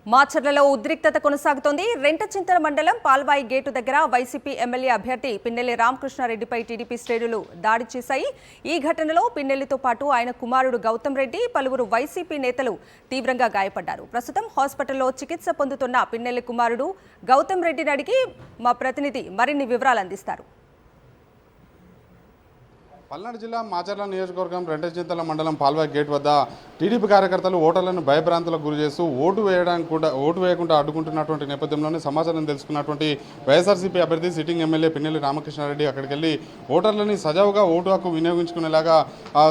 మాచర్లలో ఉద్రిక్తత కొనసాగుతోంది. రెంటచింతల మండలం పాల్వాయి గేటు దగ్గర వైసీపీ ఎమ్మెల్యే అభ్యర్థి పిన్నెల్లి రామకృష్ణారెడ్డిపై టీడీపీ శ్రేణులు దాడి చేశాయి. ఈ ఘటనలో పిన్నెల్లితో పాటు ఆయన కుమారుడు గౌతమ్ రెడ్డి, పలువురు వైసీపీ నేతలు తీవ్రంగా గాయపడ్డారు. ప్రస్తుతం హాస్పిటల్లో చికిత్స పొందుతున్న పిన్నెల్లి కుమారుడు గౌతమ్ రెడ్డిని అడిగి మా ప్రతినిధి మరిన్ని వివరాలు అందిస్తారు. పల్నాడు జిల్లా మాచర్ల నియోజకవర్గం రెంటచింతల మండలం పాల్వాయి గేట్ వద్ద టీడీపీ కార్యకర్తలు ఓటర్లను భయభ్రాంతులకు గురి చేస్తూ ఓటు వేయకుండా అడ్డుకుంటున్నటువంటి నేపథ్యంలోనే సమాచారం తెలుసుకున్నటువంటి వైఎస్ఆర్సీపీ అభ్యర్థి సిట్టింగ్ ఎమ్మెల్యే పిన్నెల్లి రామకృష్ణారెడ్డి అక్కడికి వెళ్ళి ఓటర్లని సజావుగా ఓటు హక్కు వినియోగించుకునేలాగా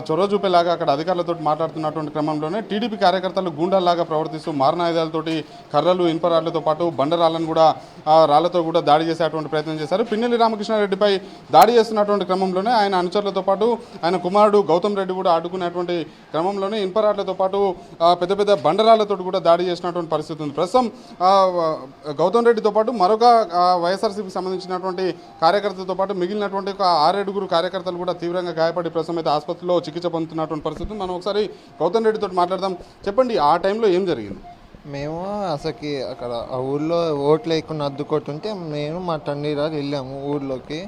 చొరవ చూపేలాగా అక్కడ అధికారులతో మాట్లాడుతున్నటువంటి క్రమంలోనే టీడీపీ కార్యకర్తలు గూండాల్లాగా ప్రవర్తిస్తూ మారణాయుధాలతోటి కర్రలు, ఇనుపరాళ్లతో పాటు బండరాళ్లను కూడా రాళ్లతో కూడా దాడి చేసేటువంటి ప్రయత్నం చేశారు. పిన్నెల్లి రామకృష్ణారెడ్డిపై దాడి చేస్తున్నటువంటి క్రమంలోనే ఆయన అనుచరులతో పాటు ఆయన కుమారుడు గౌతమ్ రెడ్డి కూడా అడ్డుకునేటువంటి క్రమంలోనే ఇనుపరాళ్లతో పాటు పెద్ద పెద్ద బండరాళ్లతో కూడా దాడి చేసినటువంటి పరిస్థితి ఉంది. ప్రస్తుతం గౌతమ్ రెడ్డితో పాటు మరొక వైఎస్ఆర్సీపీకి సంబంధించినటువంటి కార్యకర్తలతో పాటు మిగిలినటువంటి ఒక 6 కార్యకర్తలు కూడా తీవ్రంగా గాయపడి ప్రస్తుతం అయితే ఆసుపత్రిలో చికిత్స పొందుతున్నటువంటి పరిస్థితి. మనం ఒకసారి గౌతమ్ రెడ్డితో మాట్లాడదాం. చెప్పండి, ఆ టైంలో ఏం జరిగింది? మేము అసలుకి అక్కడ ఆ ఊళ్ళో ఓట్లు వేయకుండా అద్దుకుంటుంటే నేను మా తండ్రి గారు వెళ్ళాము ఊళ్ళోకి.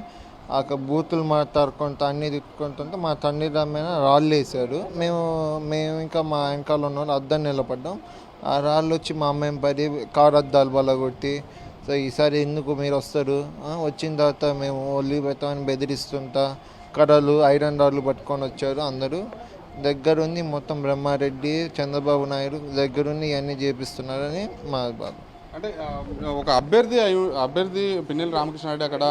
అక్కడ బూతులు మాట్లాడుకుంటూ అన్నీ తిట్టుకుంటుంటే మా తండ్రి మీద రాళ్ళు వేసాడు. మేము ఇంకా మా వెనకాల ఉన్న అద్దాన్ని నిలబడ్డాం. ఆ రాళ్ళు వచ్చి మా అమ్మాయి పడి కారు అద్దాలు బలగొట్టి, సో ఈసారి ఎందుకు మీరు వస్తారు, వచ్చిన తర్వాత మేము ఒళ్ళు పెడతామని బెదిరిస్తుంటా కర్రలు, ఐరన్ రాడ్లు పట్టుకొని వచ్చారు. అందరూ దగ్గరుండి మొత్తం బ్రహ్మారెడ్డి, చంద్రబాబు నాయుడు దగ్గరుండి ఇవన్నీ చేపిస్తున్నారని మా బాధ. అంటే ఒక అభ్యర్థి పిన్నెల్లి రామకృష్ణారెడ్డి అక్కడ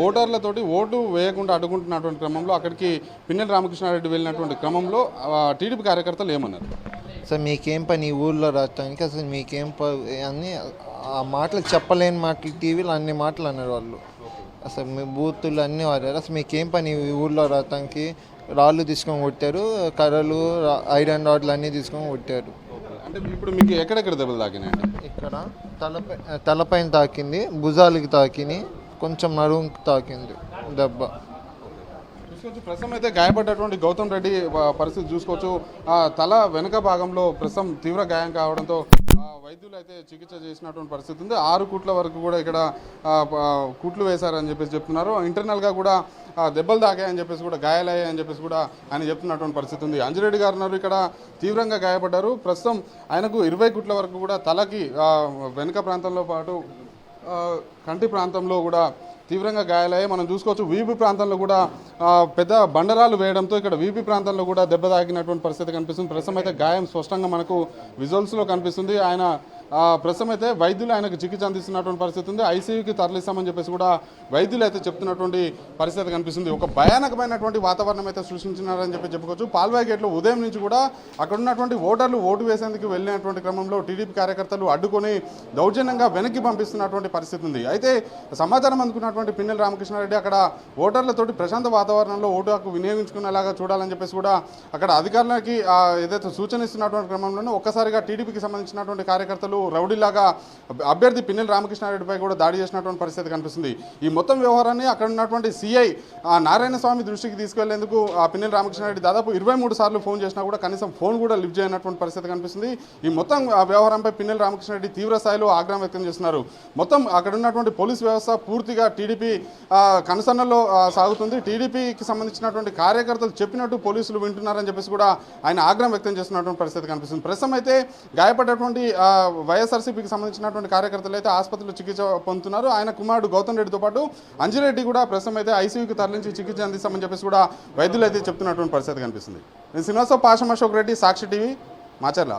ఓటర్లతోటి ఓటు వేయకుండా అడ్డుకుంటున్నటువంటి క్రమంలో అక్కడికి పిన్నెల్లి రామకృష్ణారెడ్డి వెళ్ళినటువంటి క్రమంలో టీడీపీ కార్యకర్తలు ఏమన్నారు? సార్ మీకేం పని ఈ ఊళ్ళో రావటానికి, అసలు మీకేం అన్నీ ఆ మాటలు చెప్పలేని మాటలు టీవీలో అన్ని మాటలు అన్నారు వాళ్ళు. అసలు మీ బూతులు అన్నీ వాడారు. అసలు మీకేం పని ఈ ఊళ్ళో రావటానికి, రాళ్ళు తీసుకొని కొట్టారు, కర్రలు, ఐరన్ రాడ్లు అన్నీ తీసుకొని కొట్టారు. అంటే ఇప్పుడు మీకు ఎక్కడెక్కడ దెబ్బలు తాకినాయండి? ఇక్కడ తలపైన తాకింది, భుజాలకి తాకింది, కొంచెం నడుముకి తాకింది దెబ్బ. చూసుకోవచ్చు ప్రస్తుతం అయితే గాయపడ్డటువంటి గౌతమ్ రెడ్డి పరిస్థితి చూసుకోవచ్చు. తల వెనుక భాగంలో ప్రస్తుతం తీవ్ర గాయం కావడంతో వైద్యులు అయితే చికిత్స చేసినటువంటి పరిస్థితి ఉంది. 6 కుట్ల వరకు కూడా ఇక్కడ కుట్లు వేశారని చెప్పేసి చెప్తున్నారు. ఇంటర్నల్గా కూడా దెబ్బలు తాకాయని చెప్పేసి కూడా, గాయాలయ్యాయని చెప్పేసి కూడా ఆయన చెప్తున్నటువంటి పరిస్థితి ఉంది. అంజిరెడ్డి గారు ఉన్నారు ఇక్కడ, తీవ్రంగా గాయపడ్డారు. ప్రస్తుతం ఆయనకు 20 కుట్ల వరకు కూడా తలకి వెనుక ప్రాంతంలో పాటు కంటి ప్రాంతంలో కూడా తీవ్రంగా గాయాలయ్యాయి. మనం చూసుకోవచ్చు వీపీ ప్రాంతంలో కూడా పెద్ద బండరాలు వేయడంతో ఇక్కడ వీపీ ప్రాంతంలో కూడా దెబ్బ తాకినటువంటి పరిస్థితి కనిపిస్తుంది. ప్రస్తుతం అయితే గాయం స్పష్టంగా మనకు విజువల్స్లో కనిపిస్తుంది. ఆయన ప్రస్తుతం అయితే వైద్యులు ఆయనకు చికిత్స అందిస్తున్నటువంటి పరిస్థితి ఉంది. ఐసీయూకి తరలిస్తామని చెప్పేసి కూడా వైద్యులు అయితే చెప్తున్నటువంటి పరిస్థితి కనిపిస్తుంది. ఒక భయానకమైనటువంటి వాతావరణం అయితే సృష్టించినారని చెప్పి చెప్పుకోవచ్చు. పాల్వాయి గేట్లో ఉదయం నుంచి కూడా అక్కడ ఉన్నటువంటి ఓటర్లు ఓటు వేసేందుకు వెళ్ళినటువంటి క్రమంలో టీడీపీ కార్యకర్తలు అడ్డుకొని దౌర్జన్యంగా వెనక్కి పంపిస్తున్నటువంటి పరిస్థితి ఉంది. అయితే సమాచారం అందుకున్నటువంటి పిన్నెల్లి రామకృష్ణారెడ్డి అక్కడ ఓటర్లతోటి ప్రశాంత వాతావరణంలో ఓటు హక్కు వినియోగించుకునేలాగా చూడాలని చెప్పేసి కూడా అక్కడ అధికారులకి ఏదైతే సూచన ఇస్తున్నటువంటి క్రమంలోనే ఒక్కసారిగా టీడీపీకి సంబంధించినటువంటి కార్యకర్తలు రౌడీలాగా అభ్యర్థి పిన్నెల్లి రామకృష్ణారెడ్డిపై కూడా దాడి చేసినటువంటి పరిస్థితి కనిపిస్తుంది. ఈ మొత్తం వ్యవహారాన్ని అక్కడ ఉన్నటువంటి సిఐ నారాయణ స్వామి దృష్టికి తీసుకెళ్లేందుకు పిన్నెల్లి రామకృష్ణారెడ్డి దాదాపు 23 సార్లు ఫోన్ చేసినా కూడా కనీసం ఫోన్ కూడా లిఫ్ట్ చేయనటువంటి పరిస్థితి కనిపిస్తుంది. ఈ మొత్తం వ్యవహారంపై పిన్నెల్లి రామకృష్ణారెడ్డి తీవ్ర స్థాయిలో ఆగ్రహం వ్యక్తం చేస్తున్నారు. మొత్తం అక్కడ ఉన్నటువంటి పోలీస్ వ్యవస్థ పూర్తిగా టీడీపీ కనుసన్నల్లో సాగుతుంది. టీడీపీకి సంబంధించినటువంటి కార్యకర్తలు చెప్పినట్టు పోలీసులు వింటున్నారని చెప్పేసి కూడా ఆయన ఆగ్రహం వ్యక్తం చేస్తున్నటువంటి పరిస్థితి కనిపిస్తుంది. ప్రస్తుతం అయితే గాయపడ్డటువంటి వైఎస్ఆర్సీపీకి సంబంధించినటువంటి కార్యకర్తలు అయితే ఆసుపత్రిలో చికిత్స పొందుతున్నారు. ఆయన కుమారుడు గౌతమ్ రెడ్డితో పాటు అంజిరెడ్డి కూడా ప్రస్తుతం అయితే ఐసీయూకి తరలించి చికిత్స అందిస్తామని చెప్పేసి కూడా వైద్యులు అయితే చెప్తున్నటువంటి పరిస్థితి కనిపిస్తుంది. నేను శ్రీనివాసరావు, పాషం అశోక్ రెడ్డి, సాక్షి టీవీ, మాచర్ల.